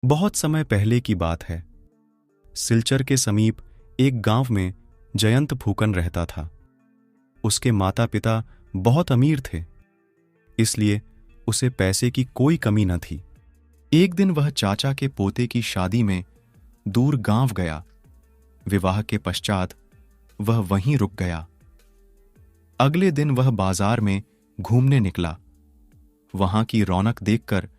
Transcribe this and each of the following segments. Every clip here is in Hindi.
बहुत समय पहले की बात है। सिलचर के समीप एक गांव में जयंत फूकन रहता था। उसके माता पिता बहुत अमीर थे, इसलिए उसे पैसे की कोई कमी न थी। एक दिन वह चाचा के पोते की शादी में दूर गांव गया। विवाह के पश्चात वह वहीं रुक गया। अगले दिन वह बाजार में घूमने निकला। वहां की रौनक देखकर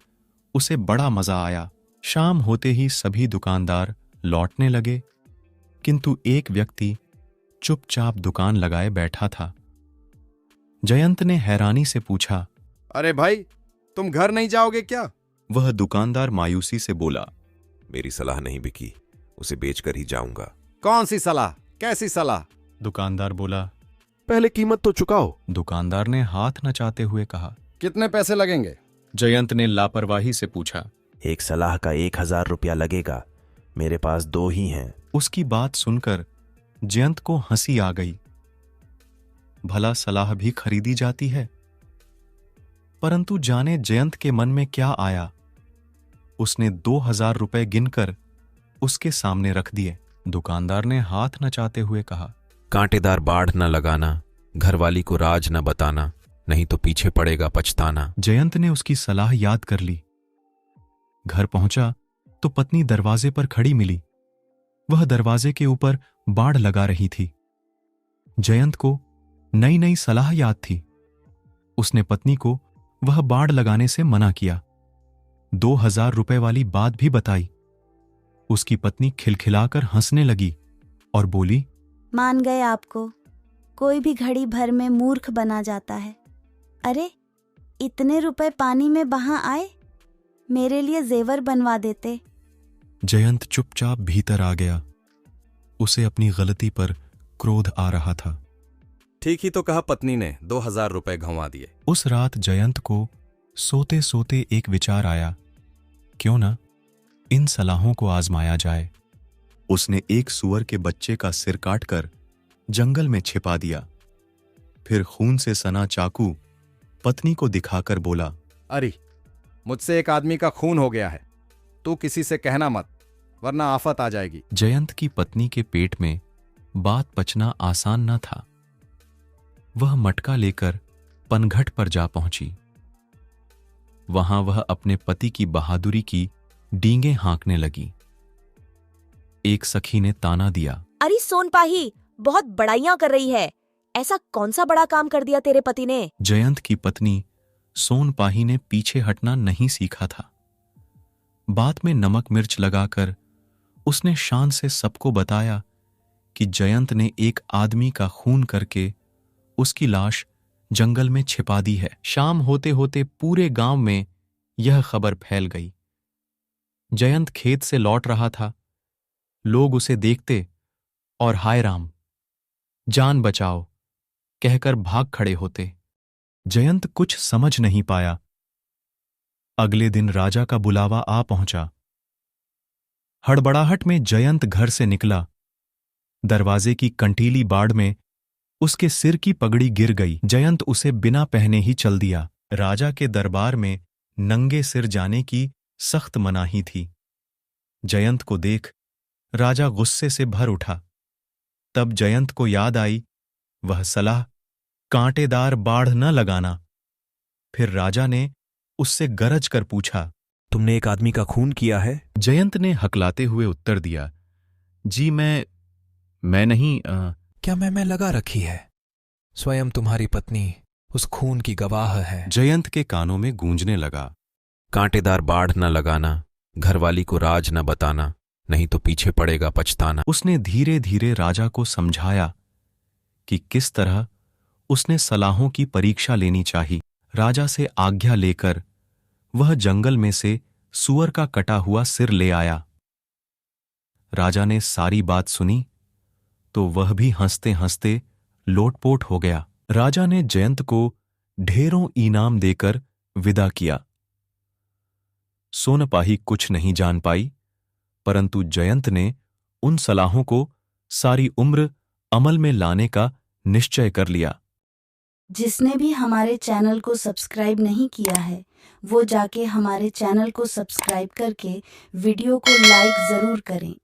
उसे बड़ा मजा आया। शाम होते ही सभी दुकानदार लौटने लगे, किंतु एक व्यक्ति चुपचाप दुकान लगाए बैठा था। जयंत ने हैरानी से पूछा, अरे भाई, तुम घर नहीं जाओगे क्या? वह दुकानदार मायूसी से बोला, मेरी सलाह नहीं बिकी, उसे बेचकर ही जाऊंगा। कौन सी सलाह? कैसी सलाह? दुकानदार बोला। पहले कीमत तो चुकाओ। दुकानदार ने हाथ नचाते हुए कहा। कितने पैसे लगेंगे? जयंत ने लापरवाही से पूछा। एक सलाह का 1,000 रुपया लगेगा, मेरे पास 2 ही हैं। उसकी बात सुनकर जयंत को हंसी आ गई। भला सलाह भी खरीदी जाती है? परंतु जाने जयंत के मन में क्या आया। उसने 2,000 रुपए गिनकर उसके सामने रख दिए। दुकानदार ने हाथ नचाते हुए कहा, कांटेदार बाढ़ न लगाना, घरवाली को राज न बताना, नहीं तो पीछे पड़ेगा पछताना। जयंत ने उसकी सलाह याद कर ली। घर पहुंचा तो पत्नी दरवाजे पर खड़ी मिली। वह दरवाजे के ऊपर बाड़ लगा रही थी। जयंत को नई नई सलाह याद थी। उसने पत्नी को वह बाड़ लगाने से मना किया। 2,000 रुपए वाली बात भी बताई। उसकी पत्नी खिलखिलाकर हंसने लगी और बोली, मान गए आपको। कोई भी घड़ी भर में मूर्ख बना जाता है। अरे, इतने रुपए पानी में बहा आए, मेरे लिए जेवर बनवा देते। जयंत चुपचाप भीतर आ गया। उसे अपनी गलती पर क्रोध आ रहा था। ठीक ही तो कहा पत्नी ने, 2,000 रुपए घुमा दिए। उस रात जयंत को सोते सोते एक विचार आया, क्यों ना इन सलाहों को आजमाया जाए। उसने एक सूअर के बच्चे का सिर काटकर जंगल में छिपा दिया। फिर खून से सना चाकू पत्नी को दिखाकर बोला, अरे, मुझसे एक आदमी का खून हो गया है। तू किसी से कहना मत, वरना आफत आ जाएगी। जयंत की पत्नी के पेट में बात पचना आसान न था। वह मटका लेकर पनघट पर जा पहुंची। वहां वह अपने पति की बहादुरी की डींगे हाँकने लगी। एक सखी ने ताना दिया, अरे सोनपाही, बहुत बड़ाइयां कर रही है। ऐसा कौन सा बड़ा काम कर दिया तेरे पति ने? जयंत की पत्नी सोनपाही ने पीछे हटना नहीं सीखा था। बात में नमक मिर्च लगाकर उसने शान से सबको बताया कि जयंत ने एक आदमी का खून करके उसकी लाश जंगल में छिपा दी है। शाम होते होते पूरे गांव में यह खबर फैल गई। जयंत खेत से लौट रहा था। लोग उसे देखते और हाय राम, जान बचाओ कहकर भाग खड़े होते। जयंत कुछ समझ नहीं पाया। अगले दिन राजा का बुलावा आ पहुंचा। हड़बड़ाहट में जयंत घर से निकला। दरवाजे की कंटीली बाड़ में उसके सिर की पगड़ी गिर गई। जयंत उसे बिना पहने ही चल दिया। राजा के दरबार में नंगे सिर जाने की सख्त मनाही थी। जयंत को देख राजा गुस्से से भर उठा। तब जयंत को याद आई वह सलाह, कांटेदार बाढ़ न लगाना। फिर राजा ने उससे गरज कर पूछा, तुमने एक आदमी का खून किया है? जयंत ने हकलाते हुए उत्तर दिया, जी मैं नहीं। क्या मैं लगा रखी है? स्वयं तुम्हारी पत्नी उस खून की गवाह है। जयंत के कानों में गूंजने लगा, कांटेदार बाढ़ न लगाना, घरवाली को राज न बताना, नहीं तो पीछे पड़ेगा पछताना। उसने धीरे धीरे राजा को समझाया कि किस तरह उसने सलाहों की परीक्षा लेनी चाहिए। राजा से आज्ञा लेकर वह जंगल में से सूअर का कटा हुआ सिर ले आया। राजा ने सारी बात सुनी तो वह भी हंसते हंसते लोटपोट हो गया। राजा ने जयंत को ढेरों इनाम देकर विदा किया। सोनपाही कुछ नहीं जान पाई, परंतु जयंत ने उन सलाहों को सारी उम्र अमल में लाने का निश्चय कर लिया। जिसने भी हमारे चैनल को सब्सक्राइब नहीं किया है वो जाके हमारे चैनल को सब्सक्राइब करके वीडियो को लाइक ज़रूर करें।